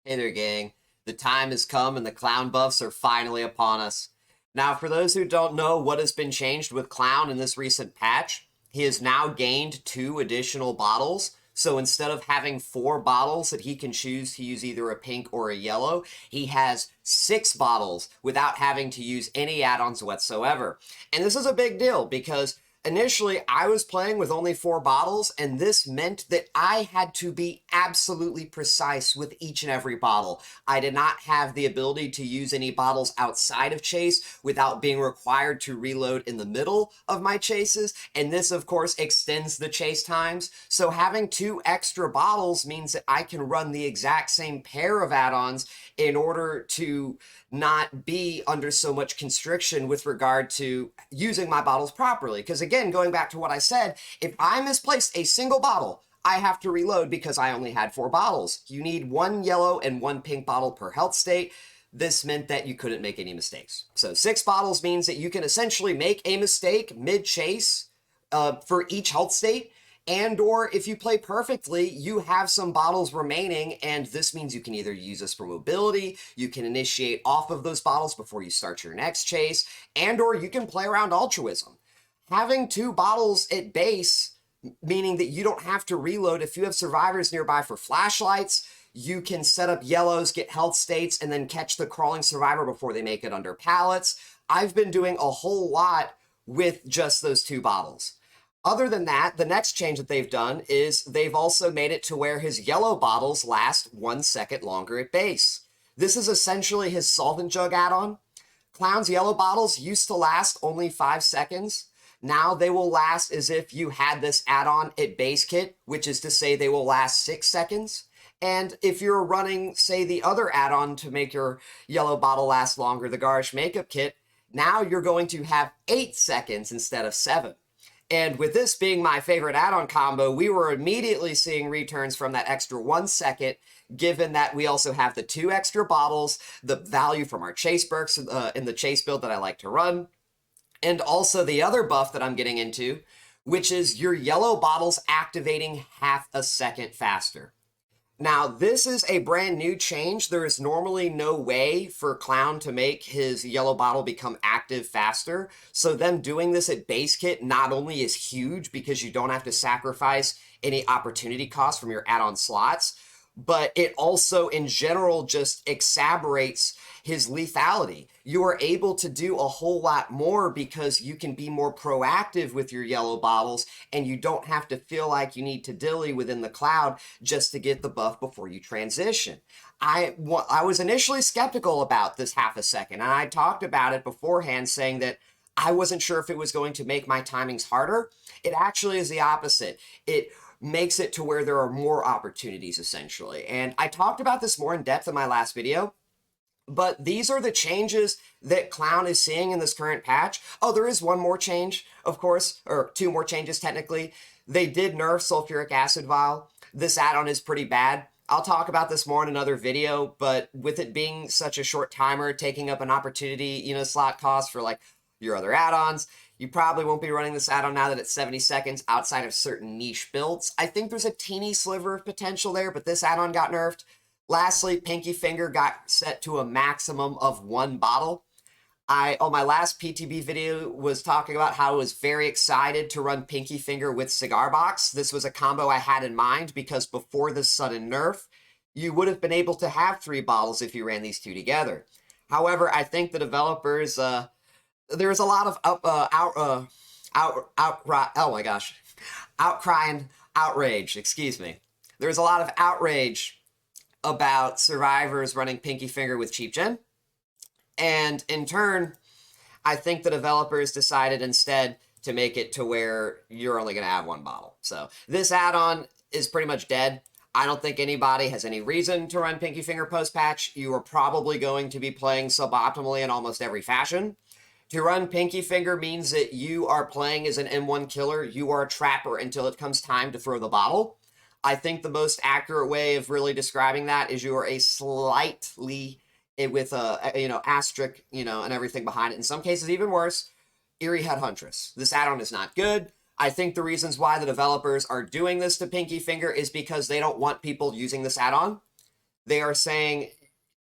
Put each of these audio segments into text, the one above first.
Hey there, gang. The time has come and the clown buffs are finally upon us. Now, for those who don't know what has been changed with Clown in this recent patch, he has now gained 2 additional bottles. So instead of having 4 bottles that he can choose to use either a pink or a yellow, he has 6 bottles without having to use any add-ons whatsoever. And this is a big deal because initially I was playing with only 4 bottles, and this meant that I had to be absolutely precise with each and every bottle. I did not have the ability to use any bottles outside of chase without being required to reload in the middle of my chases, and this of course extends the chase times. So having 2 extra bottles means that I can run the exact same pair of add-ons in order to not be under so much constriction with regard to using my bottles properly. Because again, going back to what I said, if I misplaced a single bottle, I have to reload because I only had 4 bottles. You need 1 yellow and 1 pink bottle per health state. This meant that you couldn't make any mistakes. So 6 bottles means that you can essentially make a mistake mid-chase for each health state, and or if you play perfectly, you have some bottles remaining, and this means you can either use this for mobility, you can initiate off of those bottles before you start your next chase, and or you can play around Altruism. Having 2 bottles at base, meaning that you don't have to reload. If you have survivors nearby for flashlights, you can set up yellows, get health states, and then catch the crawling survivor before they make it under pallets. I've been doing a whole lot with just those 2 bottles. Other than that, the next change that they've done is they've also made it to where his yellow bottles last 1 second longer at base. This is essentially his Solvent Jug add-on. Clown's yellow bottles used to last only 5 seconds. Now they will last as if you had this add-on at base kit, which is to say they will last 6 seconds. And if you're running, say, the other add-on to make your yellow bottle last longer, the Garish Makeup Kit, now you're going to have 8 seconds instead of 7. And with this being my favorite add-on combo, we were immediately seeing returns from that extra 1 second, given that we also have the 2 extra bottles, the value from our chase perks in the chase build that I like to run, and also the other buff that I'm getting into, which is your yellow bottles activating half a second faster. Now, this is a brand new change. There is normally no way for Clown to make his yellow bottle become active faster. So them doing this at base kit not only is huge because you don't have to sacrifice any opportunity costs from your add-on slots, but it also in general just exacerbates his lethality. You are able to do a whole lot more because you can be more proactive with your yellow bottles, and you don't have to feel like you need to dilly within the cloud just to get the buff before you transition. I was initially skeptical about this half a second, and I talked about it beforehand saying that I wasn't sure if it was going to make my timings harder. It actually is the opposite. It makes it to where there are more opportunities, essentially. And I talked about this more in depth in my last video, but these are the changes that Clown is seeing in this current patch. Oh, there is one more change, of course, or 2 more changes technically. They did nerf Sulfuric Acid Vial. This add-on is pretty bad. I'll talk about this more in another video, but with it being such a short timer, taking up an opportunity, slot cost for like your other add-ons, you probably won't be running this add-on now that it's 70 seconds outside of certain niche builds. I think there's a teeny sliver of potential there, but this add-on got nerfed. Lastly, Pinkie Finger got set to a maximum of 1 bottle. On my last PTB video was talking about how I was very excited to run Pinkie Finger with Cigar Box. This was a combo I had in mind because before this sudden nerf, you would have been able to have 3 bottles if you ran these 2 together. However, I think the developers, there's a lot of outcry and outrage, excuse me. There's a lot of outrage about survivors running Pinkie Finger with cheap gen. And in turn, I think the developers decided instead to make it to where you're only going to have 1 bottle. So this add-on is pretty much dead. I don't think anybody has any reason to run Pinkie Finger post-patch. You are probably going to be playing suboptimally in almost every fashion. To run Pinkie Finger means that you are playing as an M1 killer. You are a trapper until it comes time to throw the bottle. I think the most accurate way of really describing that is you are a slightly, with a, asterisk, and everything behind it. In some cases, even worse, Eerie Head Huntress. This add-on is not good. I think the reasons why the developers are doing this to Pinkie Finger is because they don't want people using this add-on. they are saying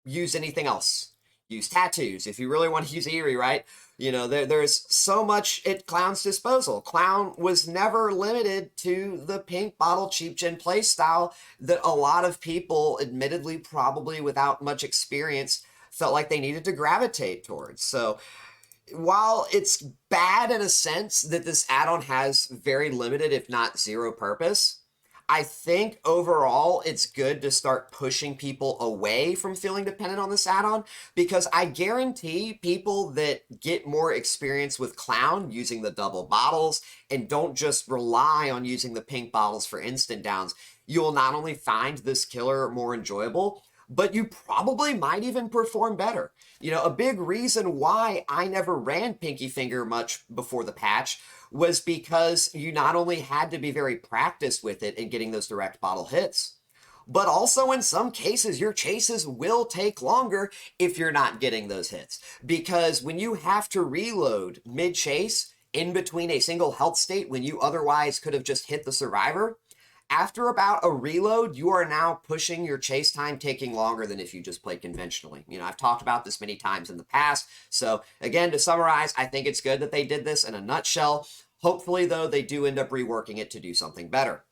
use anything else. Use tattoos if you really want to use Eerie, right? You know, there's so much at Clown's disposal. Clown was never limited to the pink bottle cheap gen play style that a lot of people, admittedly, probably without much experience, felt like they needed to gravitate towards. So while it's bad in a sense that this add-on has very limited, if not zero purpose, I think overall it's good to start pushing people away from feeling dependent on this add-on, because I guarantee people that get more experience with Clown using the double bottles and don't just rely on using the pink bottles for instant downs, you will not only find this killer more enjoyable, but you probably might even perform better. You know, a big reason why I never ran Pinky Finger much before the patch was because you not only had to be very practiced with it and getting those direct bottle hits, but also in some cases your chases will take longer if you're not getting those hits. Because when you have to reload mid-chase in between a single health state when you otherwise could have just hit the survivor, after about a reload, you are now pushing your chase time taking longer than if you just played conventionally. You know, I've talked about this many times in the past. So again, to summarize, I think it's good that they did this in a nutshell. Hopefully, though, they do end up reworking it to do something better.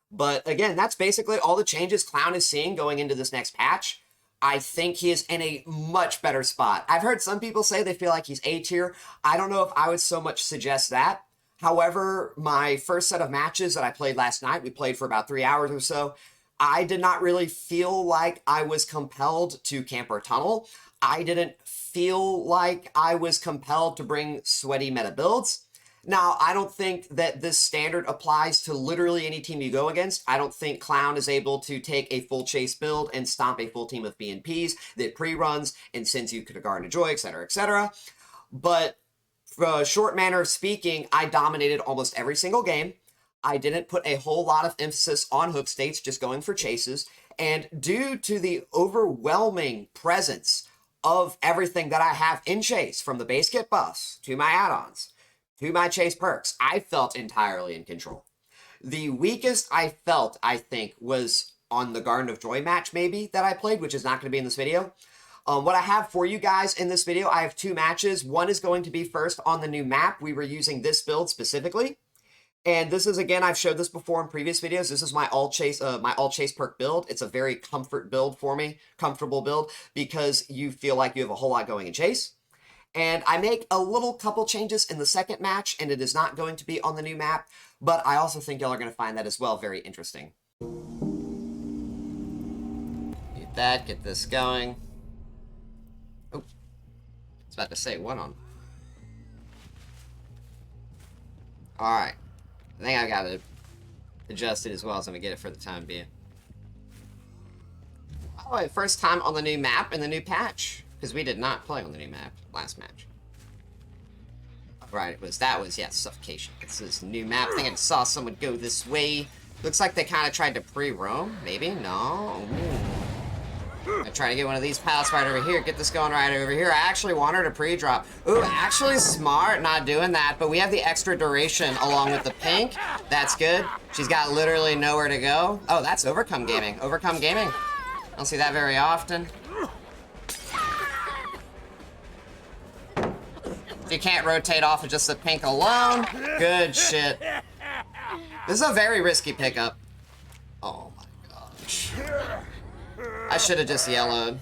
But again, that's basically all the changes Clown is seeing going into this next patch. I think he is in a much better spot. I've heard some people say they feel like he's A tier. I don't know if I would so much suggest that. However, my first set of matches that I played last night, we played for about 3 hours or so, I did not really feel like I was compelled to camper tunnel. I didn't feel like I was compelled to bring sweaty meta builds. Now, I don't think that this standard applies to literally any team you go against. I don't think Clown is able to take a full chase build and stomp a full team of BNPs that pre-runs and sends you to Garden of Joy, etc., etc. But for a short manner of speaking, I dominated almost every single game. I didn't put a whole lot of emphasis on hook states, just going for chases. And due to the overwhelming presence of everything that I have in chase, from the base kit buffs to my add-ons to my chase perks, I felt entirely in control. The weakest I felt, I think, was on the Garden of Joy match maybe that I played, which is not going to be in this video. What I have for you guys in this video, I have 2 matches. One is going to be first on the new map. We were using this build specifically. And this is, again, I've showed this before in previous videos. This is my all chase perk build. It's a very comfort build for me, comfortable build, because you feel like you have a whole lot going in chase. And I make a little couple changes in the second match, and it is not going to be on the new map, but I also think y'all are going to find that as well very interesting. Get that, get this going. Oh, I was about to say, what on? Alright. I think I got it adjusted as well, so I'm going to get it for the time being. Oh, wait, first time on the new map in the new patch. Because we did not play on the new map last match. Right, that was, yeah, Suffocation. It's this new map thing. I saw someone go this way. Looks like they kind of tried to pre-roam, maybe? No. Ooh. I'm trying to get one of these pallets right over here. Get this going right over here. I actually want her to pre-drop. Ooh, actually smart, not doing that. But we have the extra duration along with the pink. That's good. She's got literally nowhere to go. Oh, that's Overcome Gaming. Overcome Gaming. I don't see that very often. You can't rotate off of just the pink alone. Good shit. This is a very risky pickup. Oh my gosh. I should have just yellowed.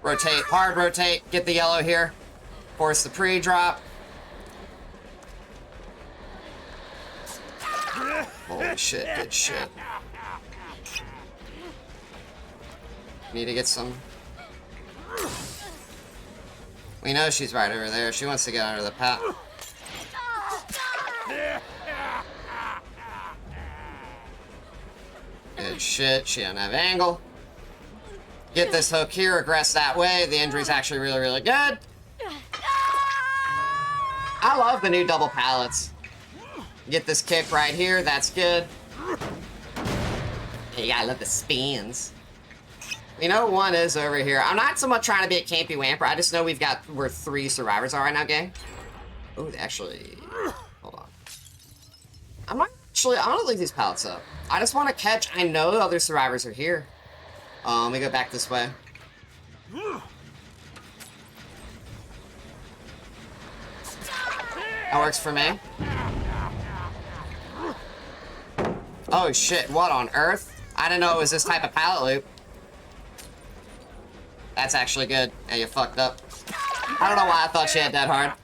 Rotate, hard rotate, get the yellow here. Force the pre-drop. Holy shit, good shit. Need to get some... We know she's right over there. She wants to get under the pat. Good shit. She doesn't have angle. Get this hook here. Aggress that way. The injury's actually really, really good. I love the new double pallets. Get this kick right here. That's good. Hey, I love the spins. You know, one is over here. I'm not so much trying to be a campy wamper. I just know we're 3 survivors are right now, gang. Oh, actually, hold on. I'm not Actually, I don't leave these pallets up. I just want to catch. I know the other survivors are here. Let me go back this way. That works for me. Oh shit, what on earth? I didn't know it was this type of pallet loop. That's actually good. Yeah, you fucked up. I don't know why I thought she had that hard.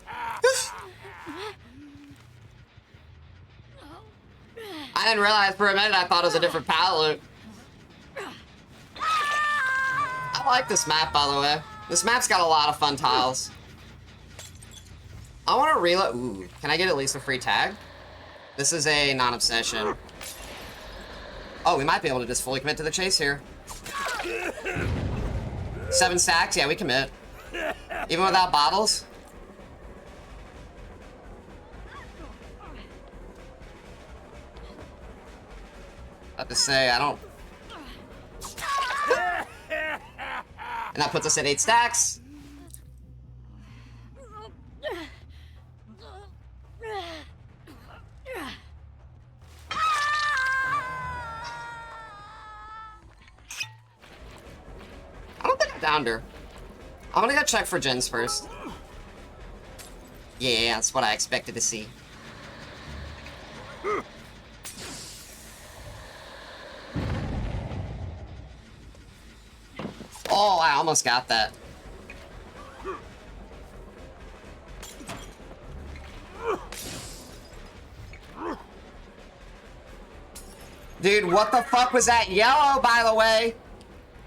I didn't realize for a minute I thought it was a different pallet loop. I like this map, by the way. This map's got a lot of fun tiles. I want to reload. Ooh, can I get at least a free tag? This is a non-obsession. Oh, we might be able to just fully commit to the chase here. 7 stacks? Yeah, we commit. Even without bottles? I have to say, I don't... And that puts us at 8 stacks. I don't think I downed her. I'm gonna go check for gens first. Yeah, that's what I expected to see. Oh, I almost got that. Dude, what the fuck was that yellow, by the way?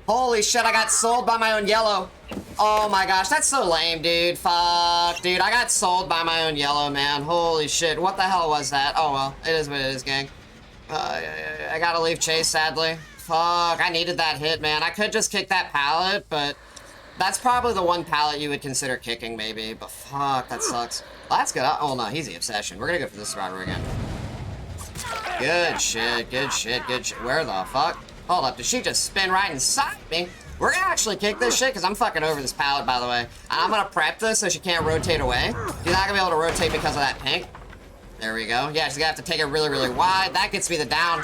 Holy shit, I got sold by my own yellow. Oh my gosh, that's so lame, dude. Fuck, dude, I got sold by my own yellow, man. Holy shit, what the hell was that? Oh well, it is what it is, gang. I gotta leave chase, sadly. Fuck, I needed that hit, man. I could just kick that pallet, but that's probably the one pallet you would consider kicking, maybe. But fuck, that sucks. Well, that's good. Oh no, he's the obsession. We're gonna go for this survivor again. Good shit, good shit, good shit. Where the fuck? Hold up, did she just spin right inside me? We're gonna actually kick this shit, because I'm fucking over this pallet, by the way. And I'm gonna prep this so she can't rotate away. She's not gonna be able to rotate because of that pink. There we go. Yeah, she's gonna have to take it really, really wide. That gets me the down.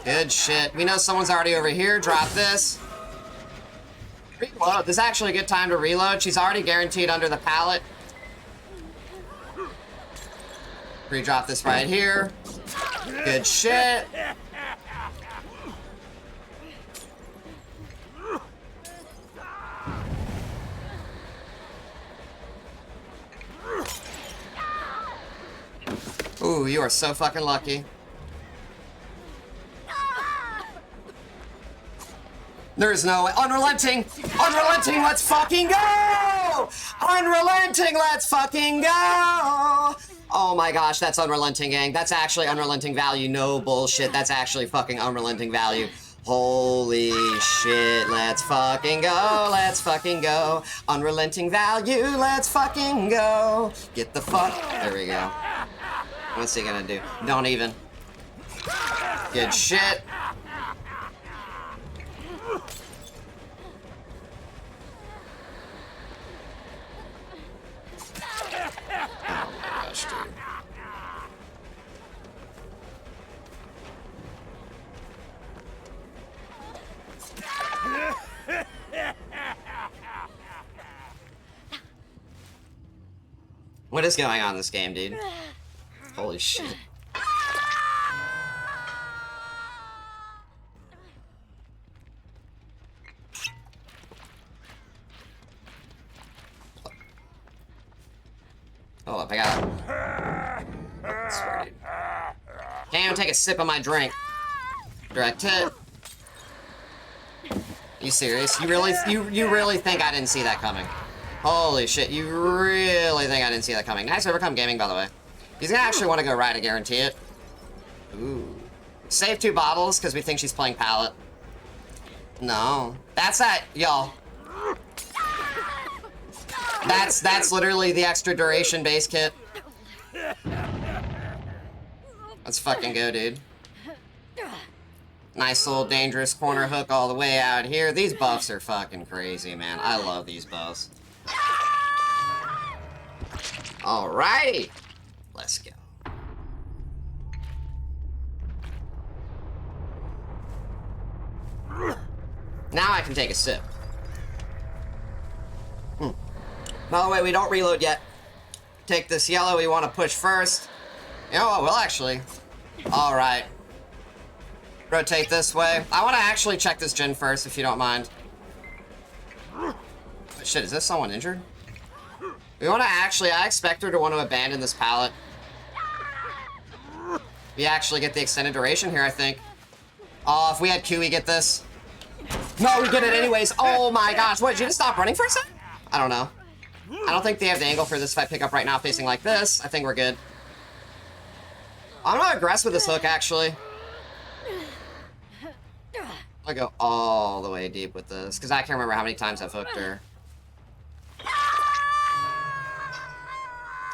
Good shit. We know someone's already over here. Drop this. Reload. This is actually a good time to reload. She's already guaranteed under the pallet. Re-drop this right here. Good shit. Ooh, you are so fucking lucky. There's no way. Unrelenting! Unrelenting, let's fucking go! Unrelenting, let's fucking go! Oh my gosh, that's unrelenting, gang. That's actually unrelenting value. No bullshit. That's actually fucking unrelenting value. Holy shit, let's fucking go, let's fucking go. Unrelenting value, let's fucking go. Get the fuck. There we go. What's he gonna do? Don't even. Good shit. Oh my gosh, dude. What is going on in this game, dude? Holy shit. Hold up, I got it. Swear, dude. Can't even take a sip of my drink. Direct hit. You serious? You really think I didn't see that coming? Holy shit, you really think I didn't see that coming? Nice overcome gaming, by the way. He's gonna actually want to go right to guarantee it. Ooh. Save 2 bottles, because we think she's playing pallet. No. That's that, y'all. That's literally the extra duration base kit. Let's fucking go, dude. Nice little dangerous corner hook all the way out here. These buffs are fucking crazy, man. I love these buffs. Alrighty. Let's go. Now I can take a sip. By the way, we don't reload yet. Take this yellow we want to push first. You know what, we'll actually... Alright. Rotate this way. I want to actually check this gen first, if you don't mind. Oh, shit, is this someone injured? We want to actually... I expect her to want to abandon this pallet. We actually get the extended duration here, I think. Oh, if we had Q, we get this. No, we get it anyways. Oh my gosh. What, did you just stop running for a second? I don't know. I don't think they have the angle for this if I pick up right now facing like this. I think we're good. I'm gonna aggress with this hook, actually. I'll go all the way deep with this, because I can't remember how many times I've hooked her.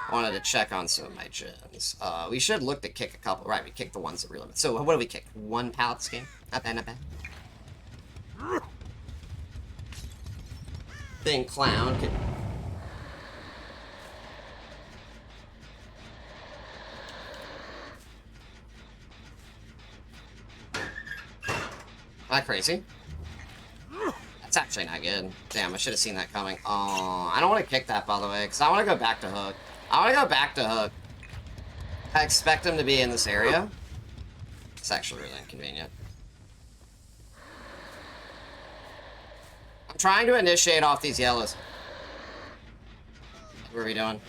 I wanted to check on some of my gens. We should look to kick a couple. Right, we kicked the ones that really... So, what do we kick? One pallet this game? Not bad, not bad. Thing clown could... Am I crazy? That's actually not good. Damn, I should have seen that coming. Oh, I don't want to kick that, by the way, because I want to go back to hook. I want to go back to hook. I expect him to be in this area. It's actually really inconvenient. I'm trying to initiate off these yellows. What are we doing?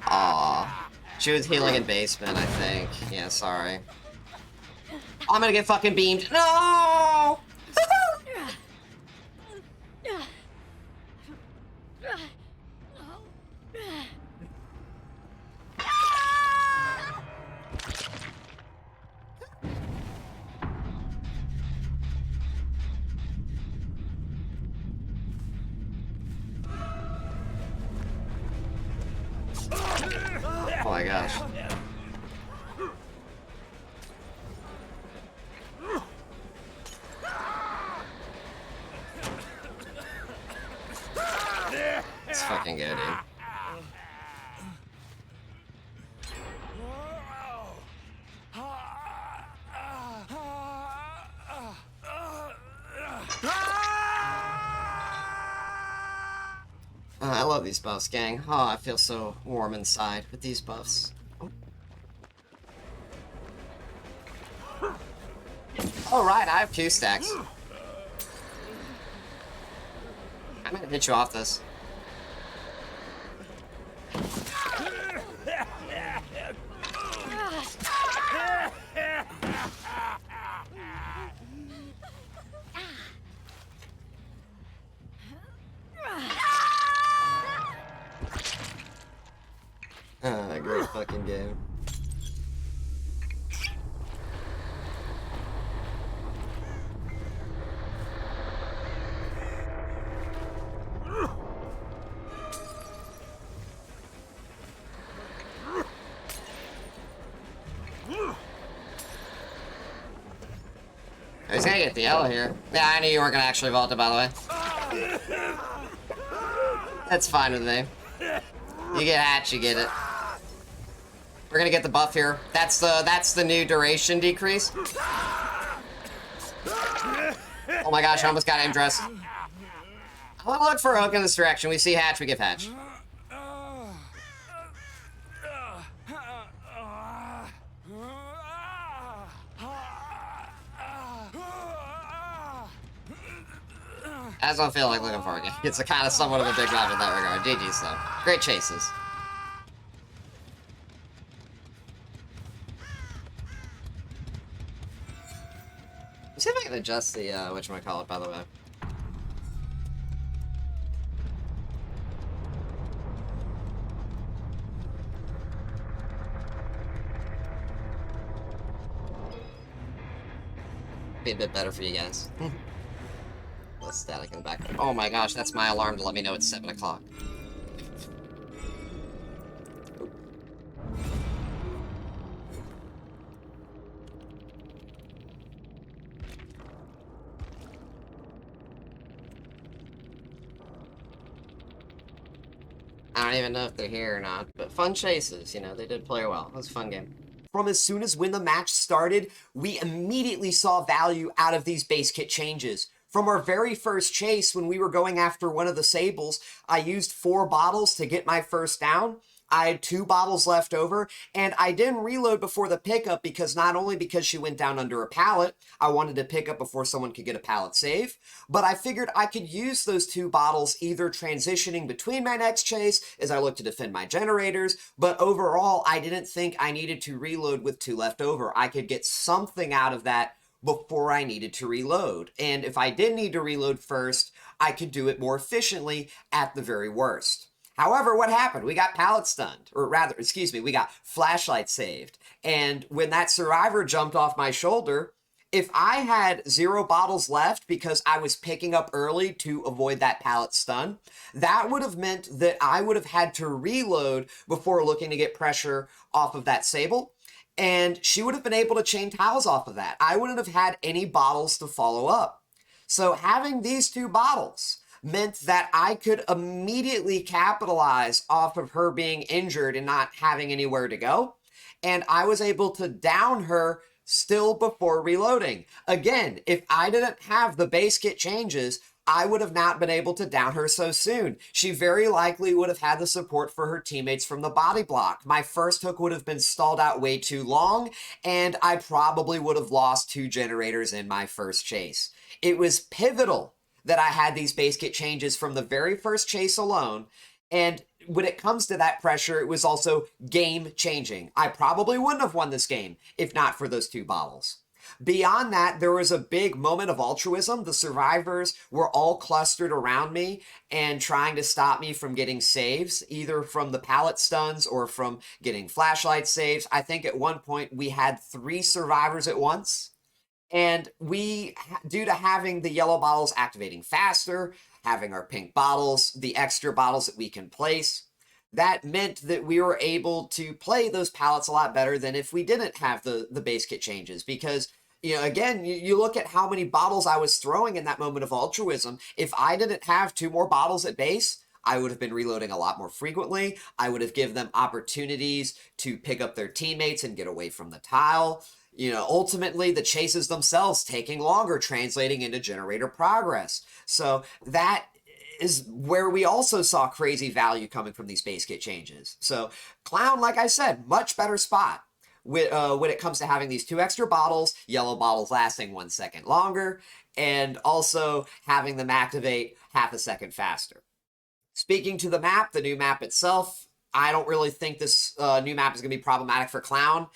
Aw. She was healing in basement, I think. Yeah, sorry. I'm gonna get fucking beamed. No! Oh my gosh. Let's fucking go, dude. I love these buffs, gang. Oh, I feel so warm inside with these buffs. Oh, right, I have Q stacks. I'm gonna hit you off this. Great fucking game. He's gonna get the yellow here. Yeah, I knew you weren't gonna actually vault it, by the way. That's fine with me. You get hatch, you get it. We're gonna get the buff here. That's the new duration decrease. Oh my gosh, I almost got aim dressed. I wanna look for a hook in this direction. We see hatch, we give hatch. I just don't feel like looking for it. It's a kind of somewhat of a big map in that regard. GG's though. Great chases. Let's see if I can adjust the, whatchamacallit, by the way. Be a bit better for you guys. Less static in the background. Oh my gosh, that's my alarm to let me know it's 7 o'clock. I don't even know if they're here or not, but fun chases, you know, they did play well. It was a fun game. from as soon as when the match started, we immediately saw value out of these base kit changes. From our very first chase, when we were going after one of the Sables, I used 4 bottles to get my first down. I had 2 bottles left over, and I didn't reload before the pickup because not only because she went down under a pallet, I wanted to pick up before someone could get a pallet save, but I figured I could use those 2 bottles either transitioning between my next chase as I look to defend my generators, but overall, I didn't think I needed to reload with 2 left over. I could get something out of that before I needed to reload. And if I did need to reload first, I could do it more efficiently at the very worst. However, what happened? We got pallet stunned, or rather, excuse me, we got flashlight saved. And when that survivor jumped off my shoulder, if I had 0 bottles left because I was picking up early to avoid that pallet stun, that would have meant that I would have had to reload before looking to get pressure off of that Sable. And she would have been able to chain tiles off of that. I wouldn't have had any bottles to follow up. So having these 2 bottles meant that I could immediately capitalize off of her being injured and not having anywhere to go. And I was able to down her still before reloading. Again, if I didn't have the base kit changes, I would have not been able to down her so soon. She very likely would have had the support for her teammates from the body block. My first hook would have been stalled out way too long, and I probably would have lost 2 generators in my first chase. It was pivotal that I had these base kit changes from the very first chase alone, and when it comes to that pressure, it was also game changing. I probably wouldn't have won this game if not for those 2 bottles. Beyond that, there was a big moment of altruism. The survivors were all clustered around me and trying to stop me from getting saves, either from the pallet stuns or from getting flashlight saves. I think at one point we had 3 survivors at once. And we, due to having the yellow bottles activating faster, having our pink bottles, the extra bottles that we can place, that meant that we were able to play those pallets a lot better than if we didn't have the base kit changes. Because, again, you look at how many bottles I was throwing in that moment of altruism. If I didn't have 2 more bottles at base, I would have been reloading a lot more frequently. I would have given them opportunities to pick up their teammates and get away from the tile. Ultimately, the chases themselves taking longer, translating into generator progress. So that is where we also saw crazy value coming from these base kit changes. So Clown, like I said, much better spot when it comes to having these 2 extra bottles, yellow bottles lasting 1 second longer, and also having them activate half a second faster. Speaking to the map, the new map itself, I don't really think this new map is going to be problematic for Clown.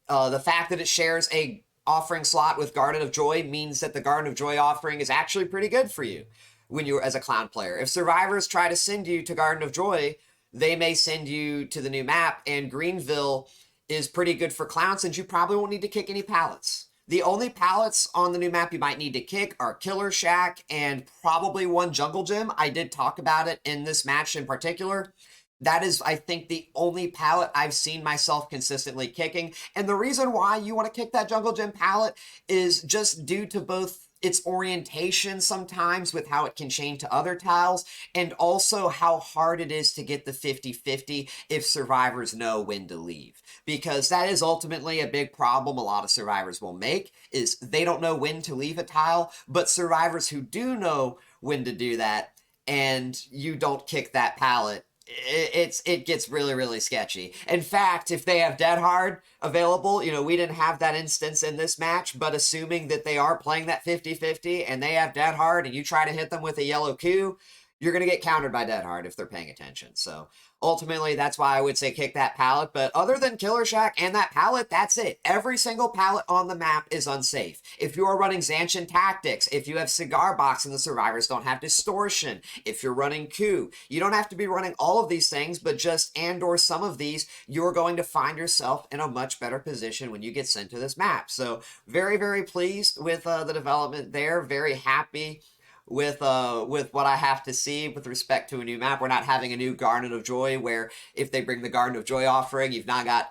The fact that it shares a offering slot with Garden of Joy means that the Garden of Joy offering is actually pretty good for you when you're as a Clown player. If survivors try to send you to Garden of Joy, they may send you to the new map, and Greenville is pretty good for Clown since you probably won't need to kick any pallets. The only pallets on the new map you might need to kick are Killer Shack and probably 1 Jungle Gym. I did talk about it in this match in particular. That is, I think, the only pallet I've seen myself consistently kicking. And the reason why you want to kick that Jungle Gym pallet is just due to both its orientation sometimes with how it can chain to other tiles, and also how hard it is to get the 50-50 if survivors know when to leave. Because that is ultimately a big problem a lot of survivors will make, is they don't know when to leave a tile, but survivors who do know when to do that, and you don't kick that pallet, it gets really, really sketchy. In fact, if they have Dead Hard available, we didn't have that instance in this match, but assuming that they are playing that 50-50 and they have Dead Hard and you try to hit them with a yellow Q, you're going to get countered by Dead Hard if they're paying attention. So ultimately, that's why I would say kick that pallet. But other than Killer Shack and that pallet, that's it. Every single pallet on the map is unsafe. If you are running Zanchin Tactics, if you have Cigar Box and the survivors don't have Distortion, if you're running Q, you don't have to be running all of these things, but just and/or some of these, you're going to find yourself in a much better position when you get sent to this map. So very, very pleased with the development there. Very happy with what I have to see with respect to a new map. We're not having a new Garden of Joy where if they bring the Garden of Joy offering, you've now got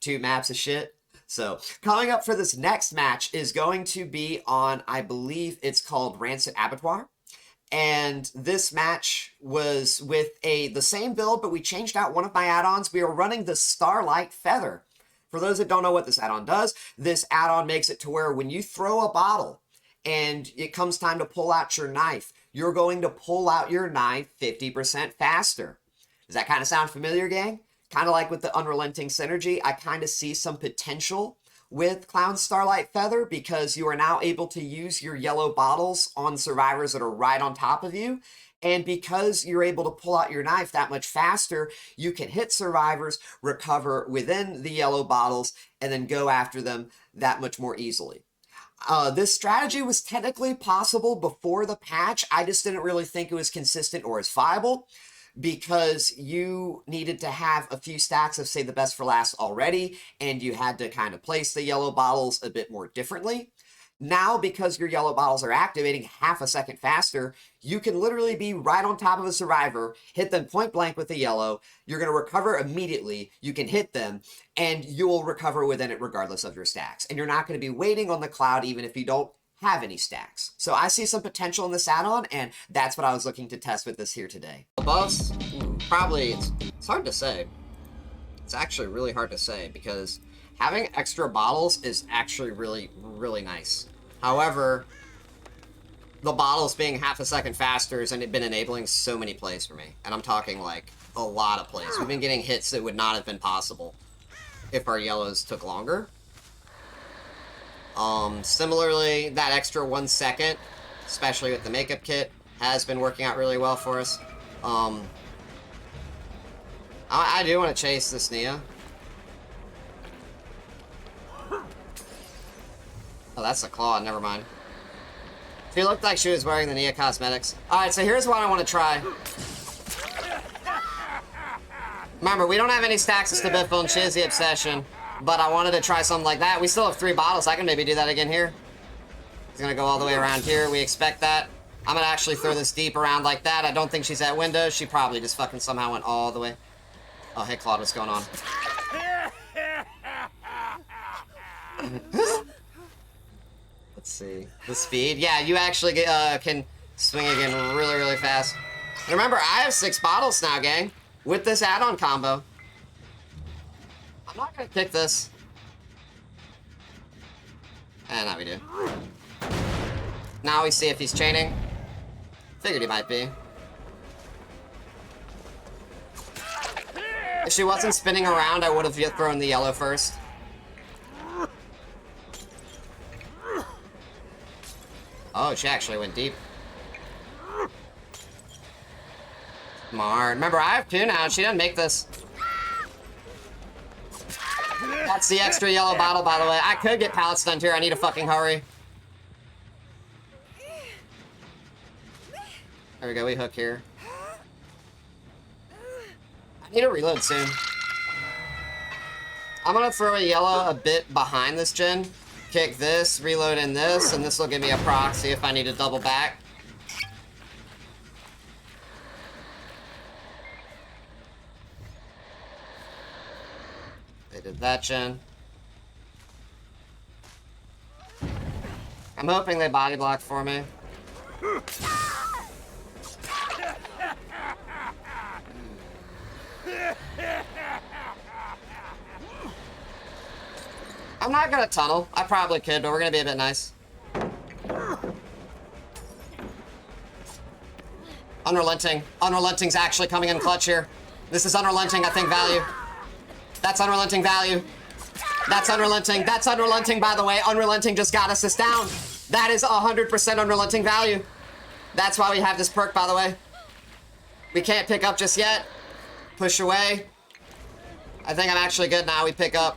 2 maps of shit. So coming up for this next match is going to be on, I believe it's called Rancid Abattoir. And this match was with the same build, but we changed out one of my add-ons. We were running the Starlight Feather. For those that don't know what this add-on does, this add-on makes it to where when you throw a bottle and it comes time to pull out your knife, you're going to pull out your knife 50% faster. Does that kind of sound familiar, gang? Kind of like with the Unrelenting Synergy, I kind of see some potential with Clown Starlight Feather because you are now able to use your yellow bottles on survivors that are right on top of you. And because you're able to pull out your knife that much faster, you can hit survivors, recover within the yellow bottles, and then go after them that much more easily. This strategy was technically possible before the patch. I just didn't really think it was consistent or as viable because you needed to have a few stacks of Save the Best for Last already, and you had to kind of place the yellow bottles a bit more differently. Now, because your yellow bottles are activating half a second faster, you can literally be right on top of a survivor, hit them point blank with the yellow, you're going to recover immediately, you can hit them, and you'll recover within it regardless of your stacks. And you're not going to be waiting on the cloud even if you don't have any stacks. So I see some potential in this add-on, and that's what I was looking to test with this here today. Buffs, probably, it's hard to say. It's actually really hard to say because having extra bottles is actually really, really nice. However, the bottles being half a second faster has been enabling so many plays for me. And I'm talking like a lot of plays. We've been getting hits that would not have been possible if our yellows took longer. Similarly, that extra 1 second, especially with the makeup kit, has been working out really well for us. I do want to chase this Nia. Oh, that's a claw, never mind. She looked like she was wearing the Nia cosmetics. Alright, so here's what I want to try. Remember, we don't have any stacks of Stabiffle and she has the Obsession, but I wanted to try something like that. We still have 3 bottles. I can maybe do that again here. He's gonna go all the way around here. We expect that. I'm gonna actually throw this deep around like that. I don't think she's at window. She probably just fucking somehow went all the way. Oh, hey, Claude, what's going on? Let's see. The speed. Yeah, you actually can swing again really, really fast. And remember, I have 6 bottles now, gang, with this add-on combo. I'm not gonna kick this. And now we do. Now we see if he's chaining. Figured he might be. If she wasn't spinning around, I would have thrown the yellow first. Oh, she actually went deep. Smart. Remember, I have 2 now. She didn't make this. That's the extra yellow bottle, by the way. I could get pallet stunned here. I need to fucking hurry. There we go. We hook here. I need to reload soon. I'm gonna throw a yellow a bit behind this gen. Kick this, reload in this, and this will give me a proxy if I need to double back. They did that gen. I'm hoping they body block for me. I'm not gonna tunnel. I probably could, but we're gonna be a bit nice. Unrelenting. Unrelenting's actually coming in clutch here. This is Unrelenting, I think, value. That's Unrelenting value. That's Unrelenting. That's Unrelenting, by the way. Unrelenting just got us this down. That is 100% Unrelenting value. That's why we have this perk, by the way. We can't pick up just yet. Push away. I think I'm actually good now. We pick up.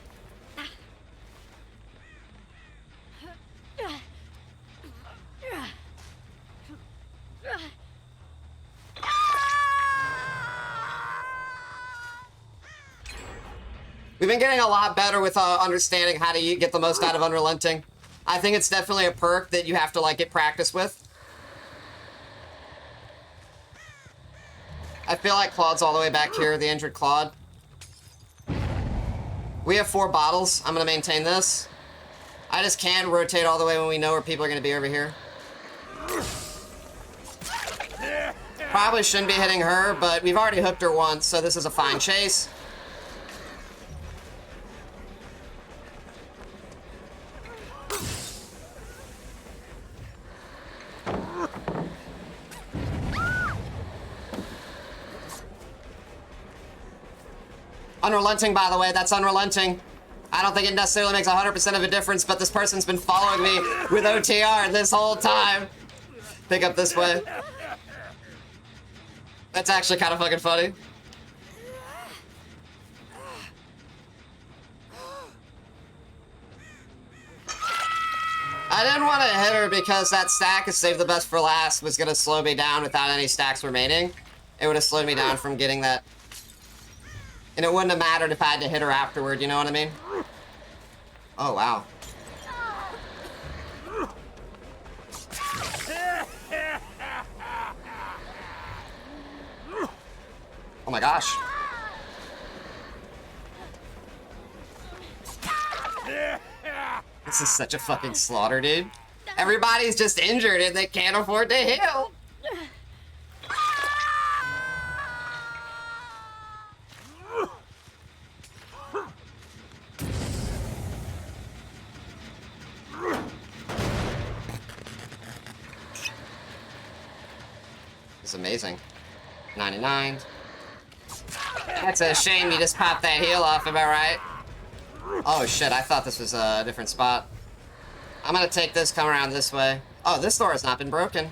We've been getting a lot better with understanding how to get the most out of Unrelenting. I think it's definitely a perk that you have to like get practice with. I feel like Claude's all the way back here, the injured Claude. We have 4 bottles. I'm gonna maintain this. I just can't rotate all the way when we know where people are gonna be over here. Probably shouldn't be hitting her, but we've already hooked her once, so this is a fine chase. Unrelenting, by the way, that's unrelenting. I don't think it necessarily makes 100% of a difference, but this person's been following me with OTR this whole time. Pick up this way. That's actually kind of fucking funny. I didn't want to hit her because that stack of Save the Best for Last was going to slow me down without any stacks remaining. It would have slowed me down from getting that. And it wouldn't have mattered if I had to hit her afterward, you know what I mean? Oh, wow. Oh my gosh. This is such a fucking slaughter, dude. Everybody's just injured and they can't afford to heal. It's amazing. 99. That's a shame you just popped that heal off, am I right? Oh shit, I thought this was a different spot. I'm gonna take this, come around this way. Oh, this door has not been broken.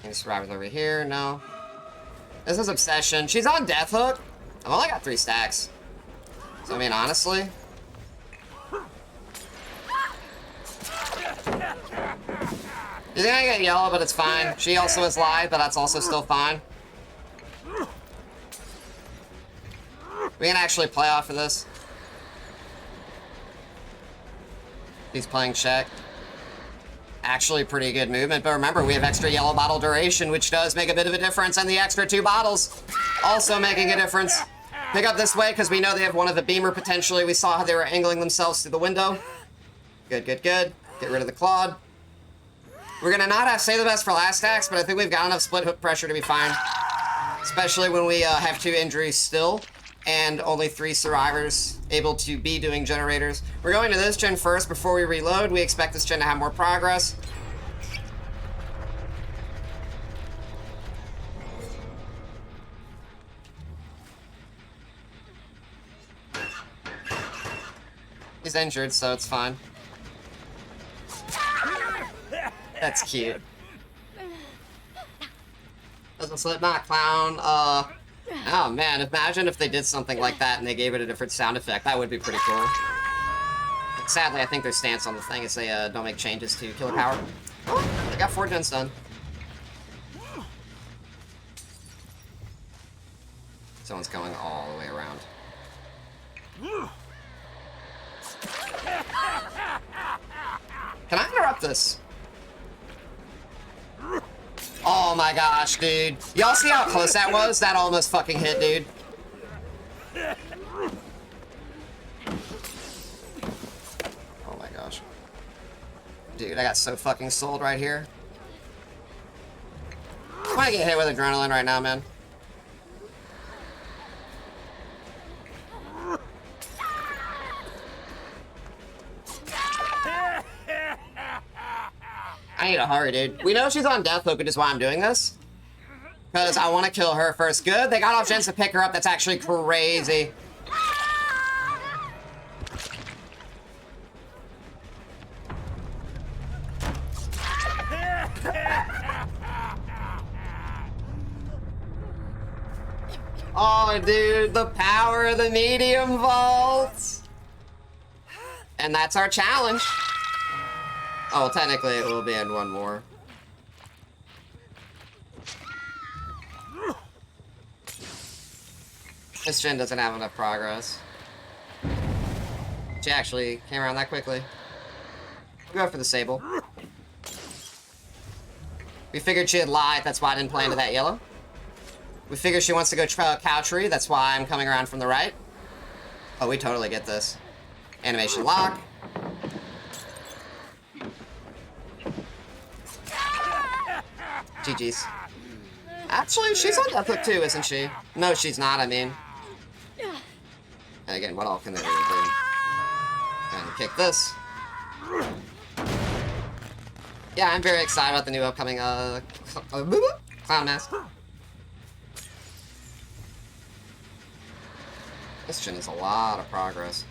Any survivors over here? No. This is Obsession. She's on Death Hook. I've only got 3 stacks. So, I mean, honestly. She's gonna get yellow, but it's fine. She also has lied, but that's also still fine. We can actually play off of this. He's playing check. Actually pretty good movement, but remember we have extra yellow bottle duration, which does make a bit of a difference, and the extra 2 bottles also making a difference. Pick up this way, because we know they have one of the beamer potentially. We saw how they were angling themselves through the window. Good, good, good. Get rid of the Claude. We're gonna not have Save the Best for Last stacks, but I think we've got enough split hook pressure to be fine. Especially when we have 2 injuries still, and only 3 survivors able to be doing generators. We're going to this gen first before we reload. We expect this gen to have more progress. He's injured, so it's fine. That's cute. Doesn't Slipknot clown, oh man, imagine if they did something like that and they gave it a different sound effect. That would be pretty cool. But sadly, I think their stance on the thing is they don't make changes to killer power. Oh, they got 4 gens done. Someone's going all the way around. Can I interrupt this? Oh my gosh, dude. Y'all see how close that was? That almost fucking hit, dude. Oh my gosh. Dude, I got so fucking sold right here. I want to get hit with adrenaline right now, man. I need to hurry, dude. We know she's on Death Hook, which is why I'm doing this. Because I want to kill her first. Good, they got off gens to pick her up. That's actually crazy. Oh, dude, the power of the medium vault. And that's our challenge. Oh, well, technically it will be in 1 more. This gen doesn't have enough progress. She actually came around that quickly. We'll go for the Sable. We figured she had lied, that's why I didn't play into that yellow. We figured she wants to go cow tree, that's why I'm coming around from the right. Oh, we totally get this. Animation lock. GG's. Actually, she's on Death Hook too, isn't she? No, she's not, I mean. And again, what all can they really do? And kick this. Yeah, I'm very excited about the new upcoming Clown Mask. This gen is a lot of progress.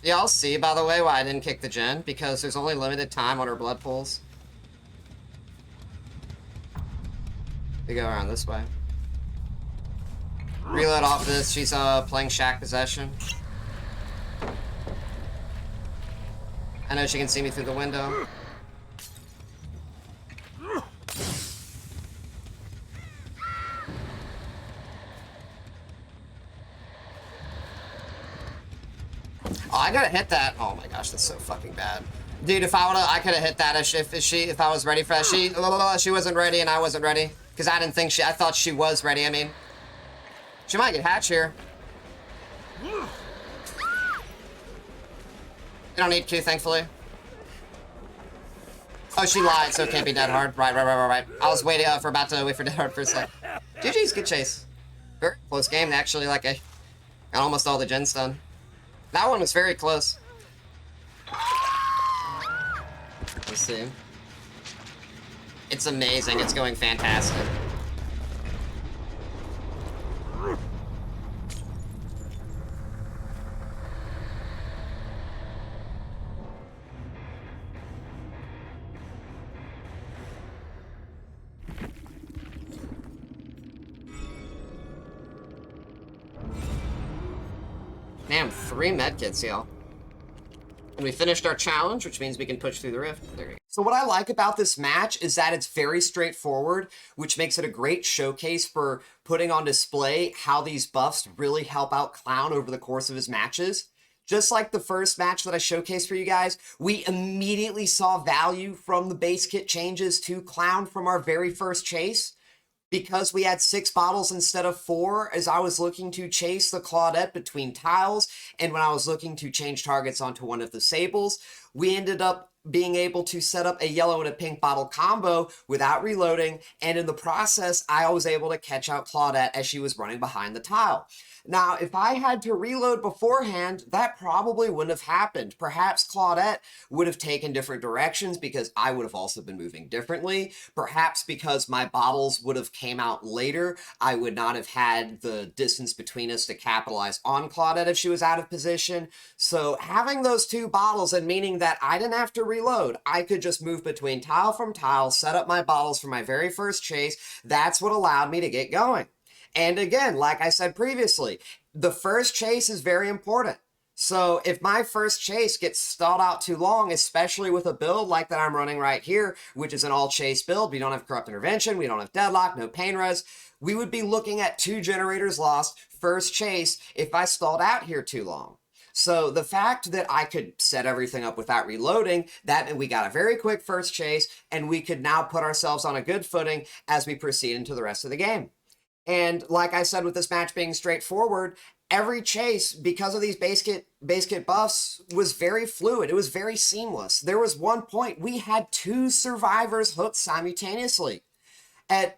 Y'all see, by the way, why I didn't kick the gen? Because there's only limited time on her blood pools. We go around this way. Reload off this. She's playing Shack Possession. I know she can see me through the window. Oh, I gotta hit that. Oh my gosh, that's so fucking bad. Dude, if I would've, I could've hit that if I was ready for that. She wasn't ready and I wasn't ready. Because I didn't think I thought she was ready, I mean. She might get hatch here. You don't need Q, thankfully. Oh, she lied, so it can't be dead hard. Right. I was waiting for about to wait for dead hard for a sec. GG's, good chase. Very close game, actually. Like, I got almost all the gens done. That one was very close. Let's see. It's amazing. It's going fantastic. Damn, 3 medkits, y'all. And we finished our challenge, which means we can push through the rift. There you go. So what I like about this match is that it's very straightforward, which makes it a great showcase for putting on display how these buffs really help out Clown over the course of his matches. Just like the first match that I showcased for you guys, we immediately saw value from the base kit changes to Clown from our very first chase. Because we had 6 bottles instead of 4, as I was looking to chase the Claudette between tiles, and when I was looking to change targets onto one of the Sables, we ended up being able to set up a yellow and a pink bottle combo without reloading, and in the process, I was able to catch out Claudette as she was running behind the tile. Now, if I had to reload beforehand, that probably wouldn't have happened. Perhaps Claudette would have taken different directions because I would have also been moving differently. Perhaps because my bottles would have came out later, I would not have had the distance between us to capitalize on Claudette if she was out of position. So having those 2 bottles and meaning that I didn't have to reload, I could just move between tile from tile, set up my bottles for my very first chase. That's what allowed me to get going. And again, like I said previously, the first chase is very important. So if my first chase gets stalled out too long, especially with a build like that I'm running right here, which is an all chase build, we don't have corrupt intervention, we don't have deadlock, no pain res, we would be looking at 2 generators lost first chase if I stalled out here too long. So the fact that I could set everything up without reloading, that meant we got a very quick first chase, and we could now put ourselves on a good footing as we proceed into the rest of the game. And like I said, with this match being straightforward, every chase, because of these base kit buffs, was very fluid. It was very seamless. There was one point we had 2 survivors hooked simultaneously. At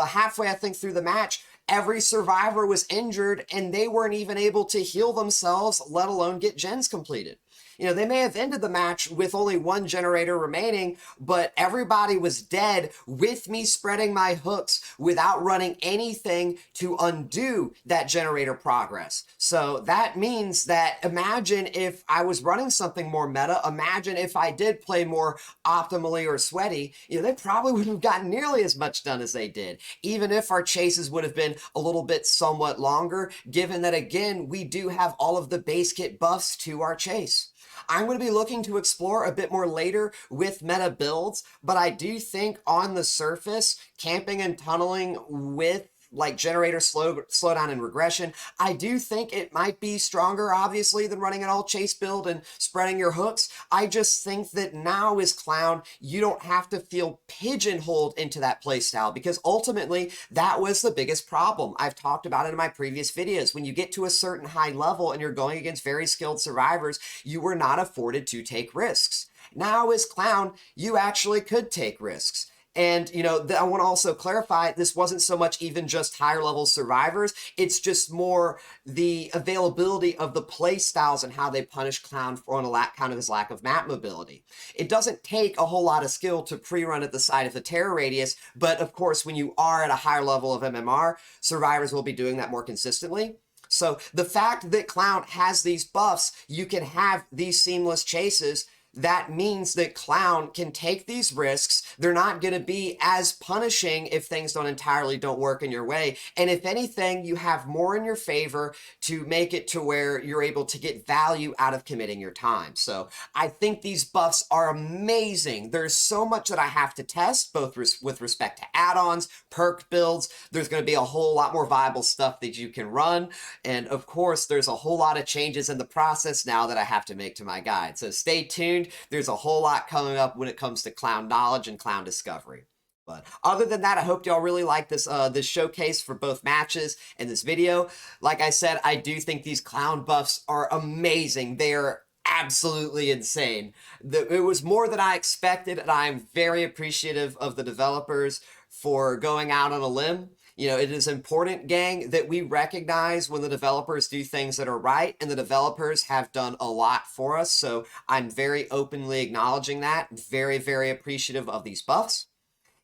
halfway, I think, through the match, every survivor was injured and they weren't even able to heal themselves, let alone get gens completed. You know, they may have ended the match with only 1 generator remaining, but everybody was dead with me spreading my hooks without running anything to undo that generator progress. So that means that imagine if I was running something more meta, imagine if I did play more optimally or sweaty, you know, they probably wouldn't have gotten nearly as much done as they did, even if our chases would have been a little bit somewhat longer, given that, again, we do have all of the base kit buffs to our chase. I'm going to be looking to explore a bit more later with meta builds, but I do think on the surface, camping and tunneling with like generator slowdown and regression, I do think it might be stronger, obviously, than running an all chase build and spreading your hooks. I just think that now as Clown, you don't have to feel pigeonholed into that playstyle, because ultimately that was the biggest problem. I've talked about it in my previous videos. When you get to a certain high level and you're going against very skilled survivors, you were not afforded to take risks. Now as Clown, you actually could take risks. And, you know, I want to also clarify, this wasn't so much even just higher level survivors. It's just more the availability of the play styles and how they punish Clown on account of his lack of map mobility. It doesn't take a whole lot of skill to pre-run at the side of the terror radius, but of course, when you are at a higher level of MMR, survivors will be doing that more consistently. So the fact that Clown has these buffs, you can have these seamless chases. That means that Clown can take these risks. They're not going to be as punishing if things don't work in your way. And if anything, you have more in your favor to make it to where you're able to get value out of committing your time. So I think these buffs are amazing. There's so much that I have to test, both with respect to add-ons, perk builds. There's going to be a whole lot more viable stuff that you can run. And of course, there's a whole lot of changes in the process now that I have to make to my guide. So stay tuned. There's a whole lot coming up when it comes to Clown knowledge and Clown discovery. But other than that, I hope y'all really like this this showcase for both matches and this video. Like I said, I do think these Clown buffs are amazing. They are absolutely insane. It was more than I expected, and I'm very appreciative of the developers for going out on a limb. You know, it is important, gang, that we recognize when the developers do things that are right, and the developers have done a lot for us. So I'm very openly acknowledging that. Very, very appreciative of these buffs.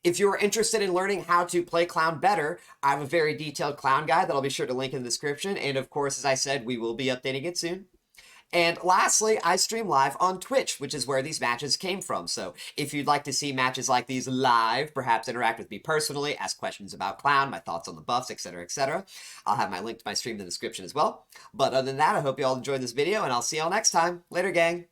If you're interested in learning how to play Clown better, I have a very detailed Clown guide that I'll be sure to link in the description. And of course, as I said, we will be updating it soon. And lastly, I stream live on Twitch, which is where these matches came from. So if you'd like to see matches like these live, perhaps interact with me personally, ask questions about Clown, my thoughts on the buffs, etc., I'll have my link to my stream in the description as well. But other than that, I hope you all enjoyed this video, and I'll see y'all next time. Later, gang.